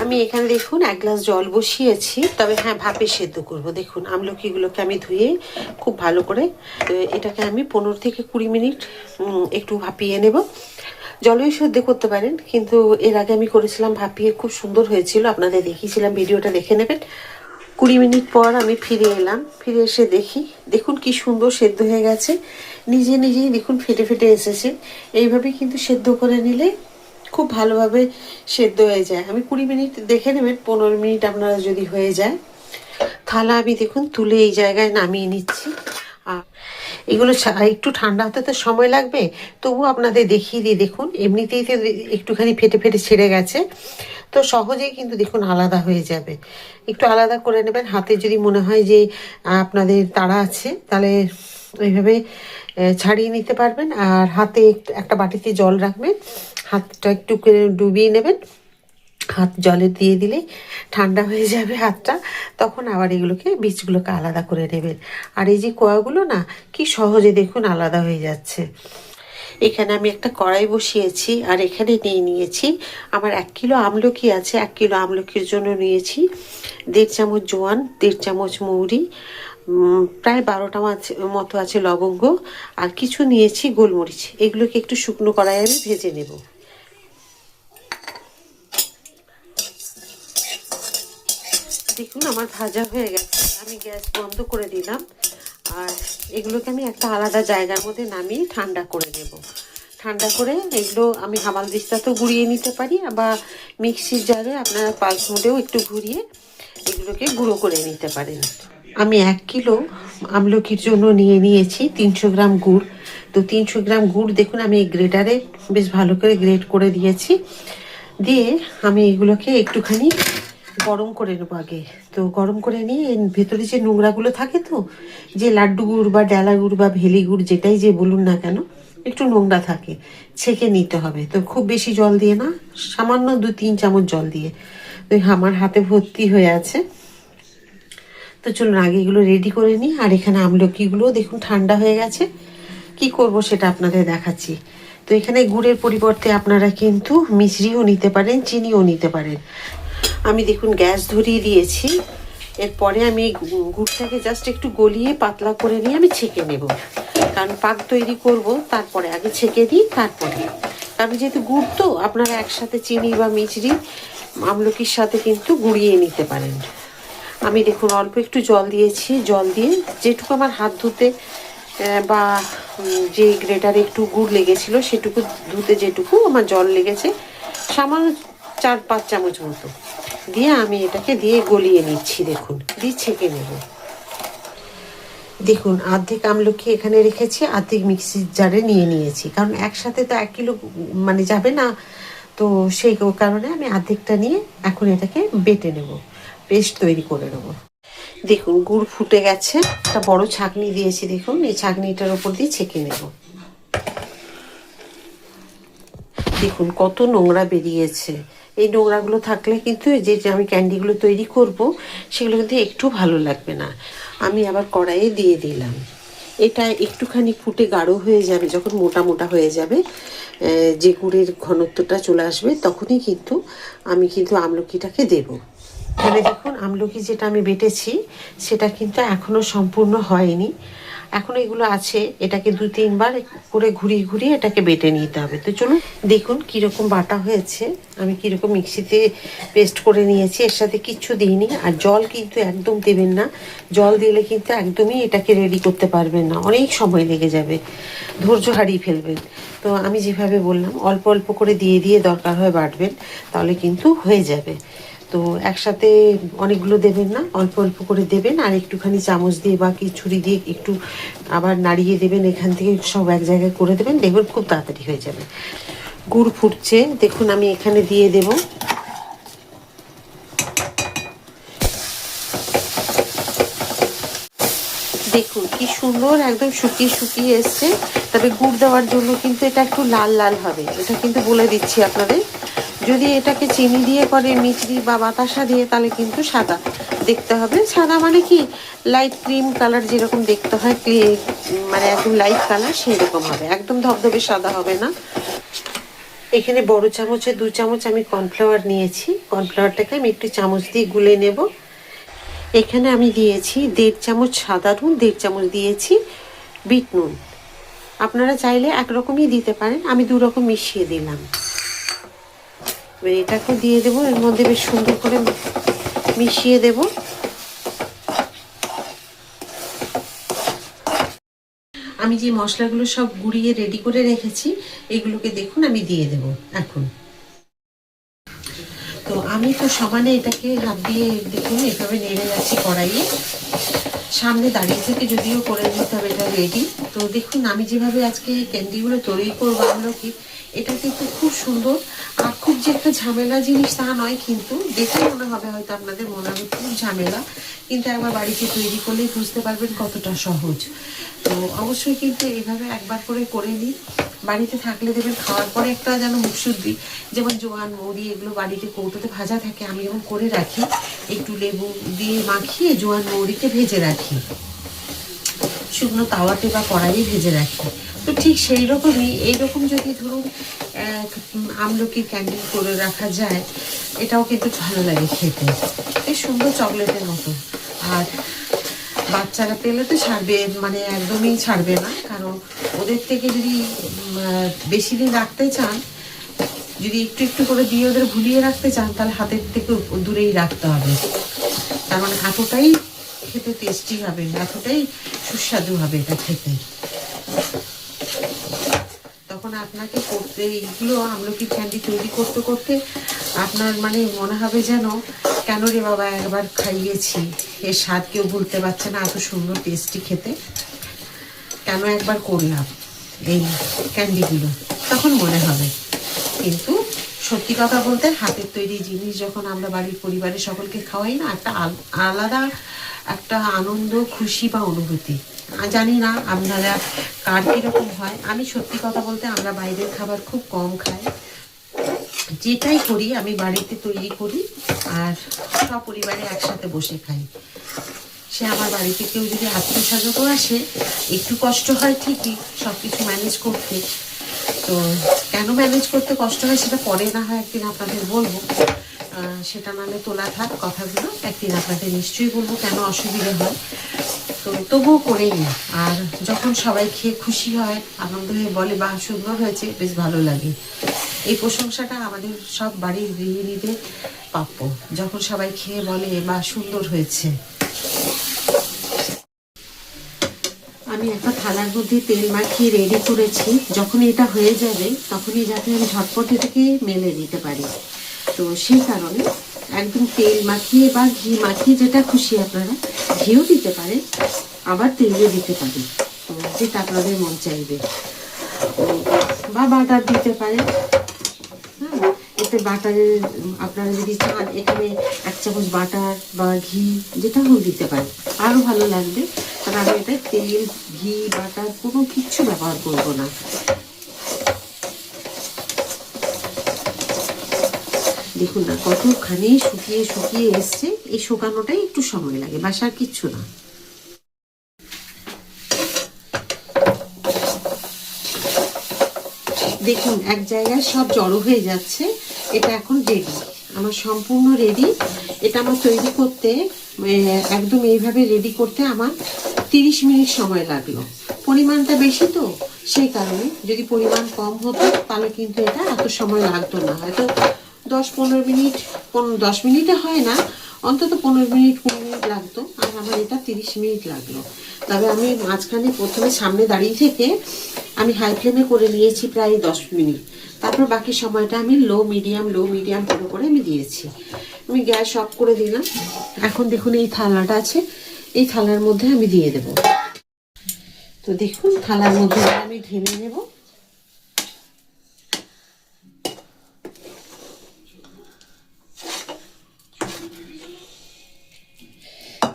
আমি এখানে দেখুন 1 গ্লাস জল বসিয়েছি, তবে হ্যাঁ ভাপে সেদ্ধ করব। দেখুন আমলকিগুলোকে আমি ধুয়ে খুব ভালো করে এটাকে আমি 15 থেকে 20 মিনিট একটু ভাপিয়ে নেব। জলেও সেদ্ধ করতে পারেন, কিন্তু এর আগে আমি করেছিলাম ভাপিয়ে, খুব সুন্দর হয়েছিল, আপনাদের দেখিয়েছিলাম, ভিডিওটা দেখে নেবেন। 20 মিনিট পর আমি ফিরে এলাম, ফিরে এসে দেখি, দেখুন কি সুন্দর সেদ্ধ হয়ে গেছে, নিজে নিজেই দেখুন ফেটে ফেটে এসেছে। এইভাবে কিন্তু সেদ্ধ করে নিলে খুব ভালোভাবে সেদ্ধ হয়ে যায়। আমি 20 মিনিট দেখে নেবেন, 15 মিনিট আপনারা যদি হয়ে যায়। থালা আমি দেখুন তুলে এই জায়গায় নামিয়ে নিচ্ছি। আর এগুলো একটু ঠান্ডা হতে তো সময় লাগবে, তবু আপনাদের দেখিয়ে দিই। দেখুন এমনিতেই তো একটুখানি ফেটে ফেটে ছেড়ে গেছে, তো সহজেই কিন্তু দেখুন আলাদা হয়ে যাবে। একটু আলাদা করে নেবেন। হাতে যদি মনে হয় যে আপনাদের তাড়া আছে, তাহলে ওইভাবে ছাড়িয়ে নিতে পারবেন। আর হাতে একটা বাটিতে জল রাখবেন, হাতটা একটু করে ডুবিয়ে নেবেন, হাত জলে দিয়ে দিলে ঠান্ডা হয়ে যাবে হাতটা, তখন আবার এগুলোকে বীজগুলোকে আলাদা করে নেবেন। আর এই যে কোয়াগুলো না, কি সহজে দেখুন আলাদা হয়ে যাচ্ছে। এখানে আমি একটা কড়াই বসিয়েছি, আর এখানে নিয়ে নিয়েছি আমার 1 কিলো আমলকি আছে। 1 কিলো আমলকির জন্য নিয়েছি 1.5 চামচ জোয়ান, 1.5 চামচ মৌরি, প্রায় 12টা মতো আছে লবঙ্গ, আর কিছু নিয়েছি গোলমরিচ। এগুলোকে একটু শুকনো কড়াইয়ে আমি ভেজে নেব। দেখুন আমার ভাজা হয়ে গেছে, আমি গ্যাস বন্ধ করে দিলাম। আর এগুলোকে আমি একটা আলাদা জায়গার মধ্যে নামিয়ে ঠান্ডা করে নেব। ঠান্ডা করে এগুলো আমি হামাল দিস্তাতেও গুঁড়িয়ে নিতে পারি, বা মিক্সির জারে আপনারা পালস মোডেও একটু ঘুরিয়ে এগুলোকে গুঁড়ো করে নিতে পারেন। আমি 1 কিলো আমলকির জন্য নিয়ে নিয়েছি 300 গ্রাম গুড়। তো 300 গ্রাম গুড় দেখুন আমি গ্রেটারে বেশ ভালো করে গ্রেট করে দিয়েছি। দিয়ে আমি এগুলোকে একটুখানি গরম করে নেবো আগে। তো গরম করে নিয়ে এর ভেতরে যে নোংরাগুলো থাকে, তো যে লাড্ডু গুড় বা ডেলা গুড় বা ভেলি গুড় যেটাই যে বলুন না কেন, একটু নোংরা থাকে, ছেঁকে নিতে হবে। তো খুব বেশি জল দিয়ে না, সামান্য 2-3 চামচ জল দিয়ে। তো আমার হাতে ভর্তি হয়ে আছে। তো চলুন আগে এগুলো রেডি করে নিই। আর এখানে আমলকিগুলো দেখুন ঠান্ডা হয়ে গেছে, কি করব সেটা আপনাদের দেখাচ্ছি। তো এখানে গুড়ের পরিবর্তে আপনারা কিন্তু মিছরিও নিতে পারেন, চিনিও নিতে পারেন। আমি দেখুন গ্যাস ধরিয়ে দিয়েছি। এরপরে আমি গুড়টাকে জাস্ট একটু গলিয়ে পাতলা করে নিয়ে আমি ছেঁকে নেব, কারণ পাক তৈরি করব, তারপরে আগে ছেঁকে দিই তারপরে। কারণ যেহেতু গুড়, তো আপনারা একসাথে চিনি বা মিছরি আমলকির সাথে কিন্তু গুঁড়িয়ে নিতে পারেন। আমি দেখুন অল্প একটু জল দিয়েছি, জল দিয়ে যেটুকু আমার হাত ধুতে বা যে গ্রেটারে একটু গুড় লেগেছিল সেটুকু ধুতে যেটুকু আমার জল লেগেছে, সামান্য 4-5 চামচ মতো দিয়ে আমি এটাকে দিয়ে গলিয়ে নিচ্ছি। দেখুন দিয়ে ছেঁকে নেব। দেখুন অর্ধেক আমলকি এখানে রেখেছি, অর্ধেক মিক্সির জারে নিয়ে নিয়েছি, কারণ একসাথে তো 1 কিলো মানে যাবে না। তো সেই কারণে আমি অর্ধেকটা নিয়ে এখন এটাকে বেটে নেব, পেস্ট তৈরি করে নেব। দেখুন গুড় ফুটে গেছে, একটা বড় ছাঁকনি দিয়েছি, দেখুন এই ছাঁকনিটার উপর দিয়ে ছেঁকে নেব। দেখুন কত নোংরা বেরিয়েছে। এই নোংরাগুলো থাকলে কিন্তু যে আমি ক্যান্ডিগুলো তৈরি করব সেগুলো কিন্তু একটু ভালো লাগবে না। আমি আবার কড়াইয়ে দিয়ে দিলাম। এটা একটুখানি ফুটে গাঢ় হয়ে যাবে, যখন মোটা মোটা হয়ে যাবে, যে গুড়ের ঘনত্বটা চলে আসবে, তখনই কিন্তু আমি আমলকিটাকে দেবো। এখানে দেখুন আমলকি যেটা আমি বেটেছি সেটা কিন্তু এখনো সম্পূর্ণ হয়নি, এখন এগুলো আছে। এটাকে 2-3 বার করে ঘুরিয়ে ঘুরিয়ে এটাকে বেটে নিতে হবে। তো চলুন দেখুন কীরকম বাটা হয়েছে, আমি কীরকম মিক্সিতে পেস্ট করে নিয়েছি, এর সাথে কিচ্ছু দিইনি। আর জল কিন্তু একদম দেবেন না, জল দিলে কিন্তু একদমই এটাকে রেডি করতে পারবেন না, অনেক সময় লেগে যাবে, ধৈর্য হারিয়ে ফেলবেন। তো আমি যেভাবে বললাম অল্প অল্প করে দিয়ে দিয়ে দরকার হয় বাটবেন, তাহলে কিন্তু হয়ে যাবে। তো একসাথে অনেকগুলো দেবেন না, অল্প অল্প করে দেবেন, আর একটুখানি চামচ দিয়ে বা কি ছুরি দিয়ে একটু আবার নাড়িয়ে দেবেন, এখান থেকে সব এক জায়গায় করে দেবেন, দেখবেন খুব তাড়াতাড়ি হয়ে যাবে। গুড় ফুটছে, দেখুন আমি এখানে দিয়ে দেব। দেখুন কি সুন্দর একদম শুকিয়ে শুকিয়ে এসছে। তবে গুড় দেওয়ার জন্য কিন্তু এটা একটু লাল লাল হবে, এটা কিন্তু বলে দিচ্ছি আপনাদের। যদি এটাকে চিনি দিয়ে করে, মিছরি বা বাতাসা দিয়ে, তাহলে কিন্তু সাদা দেখতে হবে। সাদা মানে কি, লাইট ক্রিম কালার যেরকম দেখতে হয়, মানে একদম লাইট কালার সেই রকম হবে, একদম ধবধবে সাদা হবে না। এখানে বড় চামচে 2 চামচ আমি কর্নফ্লাওয়ার নিয়েছি। কর্নফ্লাওয়ারটাকে আমি একটু চামচ দিয়ে গুলে নেব। এখানে আমি দিয়েছি 1.5 চামচ সাদা নুন, 1.5 চামচ দিয়েছি বিট নুন। আপনারা চাইলে একরকমই দিতে পারেন, আমি 2 রকম মিশিয়ে দিলাম। এবার এটাকে দিয়ে দেবো, এর মধ্যে বেশ সুন্দর করে মিশিয়ে দেব। আমি যে মশলাগুলো সব গুঁড়িয়ে রেডি করে রেখেছি এগুলোকে দেখুন আমি দিয়ে দেব এখন। তো আমি তো সমানে এটাকে হাত দিয়ে দেখুন এভাবে নেড়ে যাচ্ছি কড়াইয়ে। সামনে দাঁড়িয়ে থেকে যদিও করে নিতে হবে এটা রেডি। তো দেখুন আমি যেভাবে আজকে ক্যান্ডিগুলো তৈরি করবো আমলকি, এটা কিন্তু খুব সুন্দর আর খুব যে একটা ঝামেলা জিনিস তা নয়, কিন্তু দেখে মনে হবে হয়তো আপনাদের মনে হবে খুব ঝামেলা, কিন্তু একবার বাড়িতে তৈরি করলেই বুঝতে পারবেন কতটা সহজ। তো অবশ্যই কিন্তু এইভাবে একবার করে নিন। বাড়িতে থাকলে দেবেন খাওয়ার পরে একটা যেন মুখশুদ্ধি, যেমন জোয়ান মৌরি এগুলো বাড়িতে কৌটোতে ভাজা থাকে, আমি যেমন করে রাখি, একটু লেবু দিয়ে মাখিয়ে জোয়ান মৌরিকে ভেজে রাখি, শুকনো তাওয়াতে বা কড়াইয়ে ভেজে রাখি। তো ঠিক সেই রকমই এইরকম যদি ধরুন আমলকির ক্যান্ডি করে রাখা যায়, এটাও কিন্তু ভালো লাগে খেতে, বেশ সুন্দর চকলেটের মতো। আর বাচ্চারা পেলে তো ছাড়বে, মানে একদমই ছাড়বে না, কারণ ওদের থেকে যদি বেশি দিন রাখতে চান, যদি একটু একটু করে দিয়ে ওদের ভুলিয়ে রাখতে চান, তাহলে হাতের থেকে দূরেই রাখতে হবে। তার মানে এতটাই খেতে টেস্টি হবে, এতটাই সুস্বাদু হবে এটা খেতে। তখন আপনাকে করতে এইগুলো আমলকি ক্যান্ডি তৈরি করতে করতে আপনার মানে মনে হবে যেন কেন রে বাবা একবার খাইয়েছি, এর স্বাদ কেউ ভুলতে পারছে না, এত সুন্দর টেস্টি খেতে, কেন একবার করলাম এই ক্যান্ডিগুলো, তখন মনে হবে। কিন্তু সত্যি কথা বলতে হাতের তৈরি জিনিস যখন আমরা বাড়ির পরিবারের সকলকে খাওয়াই না, একটা আলাদা একটা আনন্দ, খুশি বা অনুভূতি। জানি না আপনারা কার কীরকম হয়। আমি সত্যি কথা বলতে আমরা বাইরের খাবার খুব কম খাই, যেটাই করি আমি বাড়িতে তৈরি করি আর সপরিবারে একসাথে বসে খাই। সে আমার বাড়িতে কেউ যদি আত্মীয়স্বজনও আসে, একটু কষ্ট হয় ঠিকই সব কিছু ম্যানেজ করতে। তো কেন ম্যানেজ করতে কষ্ট হয় সেটা পরে না হয় একদিন আপনাদের বলবো, সেটা নাহলে তোলা থাক কথাগুলো, একদিন আপনাদের নিশ্চয়ই বলবো কেন অসুবিধা হয়। তো তবুও করেই না, আর যখন সবাই খেয়ে খুশি হয়, আনন্দ হয়ে বলে বা সুন্দর হয়েছে, বেশ ভালো লাগে। এই প্রশংসাটা আমাদের সব বাড়ির গৃহিণীদের প্রাপ্য, যখন সবাই খেয়ে বলে বা সুন্দর হয়েছে। আমি একটা থালার মধ্যে তেল মাখিয়ে রেডি করেছি, যখন এটা হয়ে যাবে তখনই যাতে আমি ঝটপট এটাকে মেলে দিতে পারি। তো সেই কারণে একদম তেল মাখিয়ে বা ঘি মাখিয়ে, যেটা খুশি আপনারা, ঘিও দিতে পারেন আবার তেলও দিতে পারেন, তো যেটা আপনাদের মন চাইবে, বা বাটার দিতে পারেন। হ্যাঁ, এতে বাটারের আপনারা যদি চান এখানে 1 চামচ বাটার বা ঘি যেটা হোক দিতে পারেন, আরও ভালো লাগবে। কারণ আমি এটা তেল, ঘি, বাটার কোনো কিচ্ছু ব্যবহার করব না। দেখুন না কতখানি শুকিয়ে শুকিয়ে এসছে, এই শুকানোটাই একটু সময় লাগে, বাসার কিচ্ছু না। দেখুন এক জায়গায় সব জড়ো হয়ে যাচ্ছে, এটা এখন রেডি, আমার সম্পূর্ণ রেডি। এটা আমার তৈরি করতে একদম এইভাবে রেডি করতে আমার 30 মিনিট সময় লাগলো। পরিমাণটা বেশি তো সেই কারণে, যদি পরিমাণ কম হতো তাহলে কিন্তু এটা এত সময় লাগতো না, হয়তো 10-15 মিনিট, 10 মিনিটে হয় না, অন্তত 15 মিনিট 20 মিনিট লাগতো, আর আমার এটা 30 মিনিট লাগলো। তবে আমি মাঝখানে প্রথমে সামনে দাঁড়িয়ে থেকে আমি হাই ফ্লেমে করে নিয়েছি প্রায় 10 মিনিট, তারপর বাকি সময়টা আমি লো মিডিয়াম করে আমি দিয়েছি। আমি গ্যাস অফ করে দিলাম। এখন দেখুন এই থালাটা আছে, এই থালার মধ্যে আমি দিয়ে দেব। তো দেখুন থালার মধ্যে আমি ঢেলে নেব।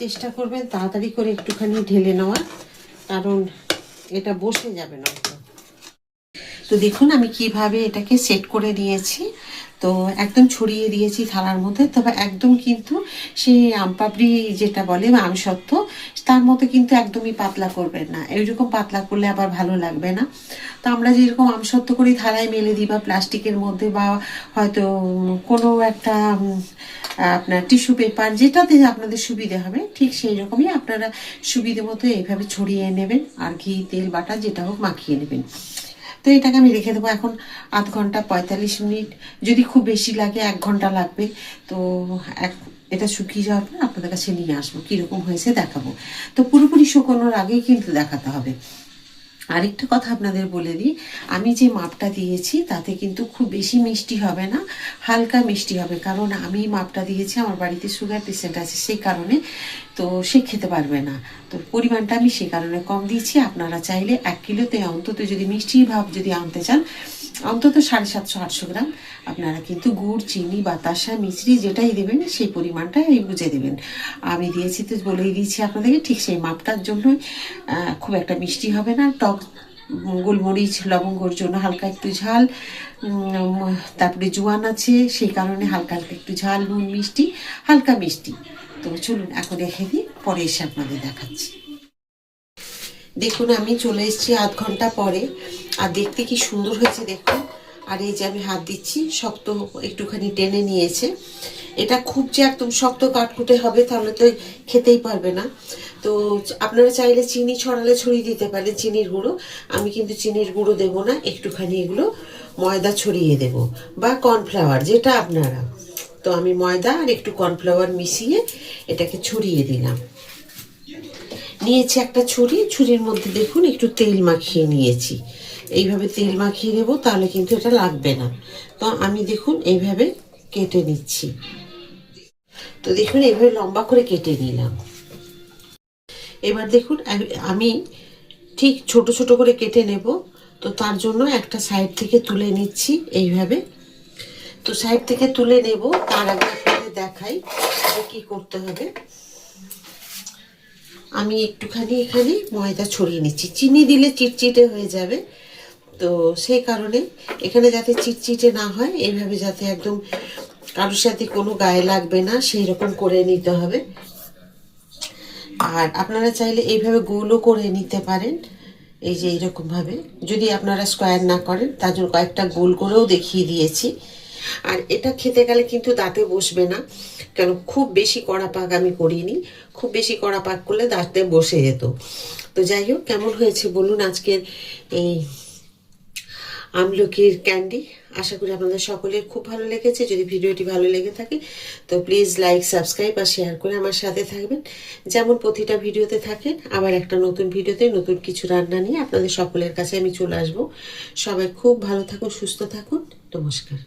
চেষ্টা করবেন তাড়াতাড়ি করে একটুখানি ঢেলে নেওয়ার, কারণ এটা বসে যাবে না। তো দেখুন আমি কিভাবে এটাকে সেট করে নিয়েছি। তো একদম ছড়িয়ে দিয়েছি থালার মধ্যে। তবে একদম কিন্তু সেই আমপাপড়ি যেটা বলে বা আমসত্ত্ব তার মতো কিন্তু একদমই পাতলা করবেন না, এইরকম পাতলা করলে আবার ভালো লাগবে না। তো আমরা যেরকম আমসত্ত্ব করি থালায় মেলে দিই বা প্লাস্টিকের মধ্যে বা হয়তো কোনো একটা আপনার টিস্যু পেপার যেটাতে আপনাদের সুবিধে হবে, ঠিক সেই রকমই আপনারা সুবিধে মতো এইভাবে ছড়িয়ে নেবেন আর ঘি তেল বাটা যেটা হোক মাখিয়ে নেবেন। তো এটাকে আমি রেখে দেবো এখন 0.5 ঘন্টা 45 মিনিট, যদি খুব বেশি লাগে 1 ঘন্টা লাগবে। তো এটা শুকিয়ে যাওয়ার পর আপনাদের কাছে নিয়ে আসবো, কীরকম হয়েছে দেখাবো। তো পুরোপুরি শুকোনোর আগেই কিন্তু দেখাতে হবে। আরেকটা কথা আপনাদের বলে দিই, আমি যে মাপটা দিয়েছি তাতে কিন্তু খুব বেশি মিষ্টি হবে না, হালকা মিষ্টি হবে। কারণ আমি মাপটা দিয়েছি, আমার বাড়িতে সুগার পেশেন্ট আছে সেই কারণে, তো সে খেতে পারবে না। তো পরিমাণটা আমি সেই কারণে কম দিয়েছি। আপনারা চাইলে 1 কিলোতে অন্তত যদি মিষ্টির ভাব যদি আনতে চান, অন্তত 750-800 গ্রাম আপনারা কিন্তু গুড় চিনি বাতাসা মিশ্রি যেটাই দেবেন সেই পরিমাণটা এই বুঝে দেবেন। আমি দিয়েছি তো বলেই দিয়েছি আপনাদেরকে, ঠিক সেই মাপটার জন্যই খুব একটা মিষ্টি হবে না। টক গোলমরিচ লবঙ্গর জন্য হালকা একটু ঝাল, তারপরে জোয়ান আছে সেই কারণে হালকা হালকা একটু ঝাল, নুন মিষ্টি হালকা মিষ্টি। তো চলুন এখন রেখে দিই, পরে এসে আপনাদের দেখাচ্ছি। দেখুন আমি চলে এসেছি 0.5 ঘন্টা পরে, আর দেখতে কি সুন্দর হয়েছে দেখুন। আর এই যে আমি হাত দিচ্ছি, শক্ত একটুখানি টেনে নিয়েছে। এটা খুব যে একদম শক্ত কাটকুটে হবে তাহলে তো খেতেই পারবে না। তো আপনারা চাইলে চিনি ছড়ালে ছড়িয়ে দিতে পারেন, চিনির গুঁড়ো। আমি কিন্তু চিনির গুঁড়ো দেবো না, একটুখানি এগুলো ময়দা ছড়িয়ে দেব বা কর্নফ্লাওয়ার যেটা আপনারা। তো আমি ময়দা আর একটু কর্নফ্লাওয়ার মিশিয়ে এটাকে ছড়িয়ে দিলাম। নিয়েছি একটা ছুরি, ছুরির মধ্যে দেখুন একটু তেল মাখিয়ে নিয়েছি। এইভাবে তেল মাখিয়ে নেব, তাহলে কিন্তু এটা লাগবে না। তো আমি দেখুন এইভাবে কেটে নিচ্ছি। তো দেখুন এইভাবে লম্বা করে কেটে নিলাম। এবার দেখুন আমি ঠিক ছোট ছোট করে কেটে নেব। তো তার জন্য একটা সাইড থেকে তুলে নিচ্ছি এইভাবে। তো সাইড থেকে তুলে নেব, তার আগে আপনাদের দেখাই কি করতে হবে। আমি একটুখানি এখানে ময়দা ছড়িয়ে নিচ্ছি, চিনি দিলে চিটচিটে হয়ে যাবে। তো সেই কারণে এখানে যাতে চিটচিটে না হয়, এইভাবে যাতে একদম কারোর সাথে কোনো গায়ে লাগবে না সেই রকম করে নিতে হবে। আর আপনারা চাইলে এইভাবে গোলও করে নিতে পারেন, এই যে এইরকমভাবে। যদি আপনারা স্কোয়ার না করেন তার জন্য কয়েকটা গোল করেও দেখিয়ে দিয়েছি। আর এটা খেতে গেলে কিন্তু দাঁতে বসবে না, কারণ খুব বেশি কড়া পাক আমি করিনি। খুব বেশি কড়া পাক করলে দাঁতে বসে যেত। তো যাই হোক, কেমন হয়েছে বলুন আজকের এই আমলকির ক্যান্ডি। আশা করি আপনাদের সকলের খুব ভালো লেগেছে। যদি ভিডিওটি ভালো লেগে থাকে তো প্লিজ লাইক সাবস্ক্রাইব আর শেয়ার করে আমার সাথে থাকবেন, যেমন প্রতিটা ভিডিওতে থাকেন। আবার একটা নতুন ভিডিওতে নতুন কিছু রান্না নিয়ে আপনাদের সকলের কাছে আমি চলে আসবো। সবাই খুব ভালো থাকুন, সুস্থ থাকুন। নমস্কার।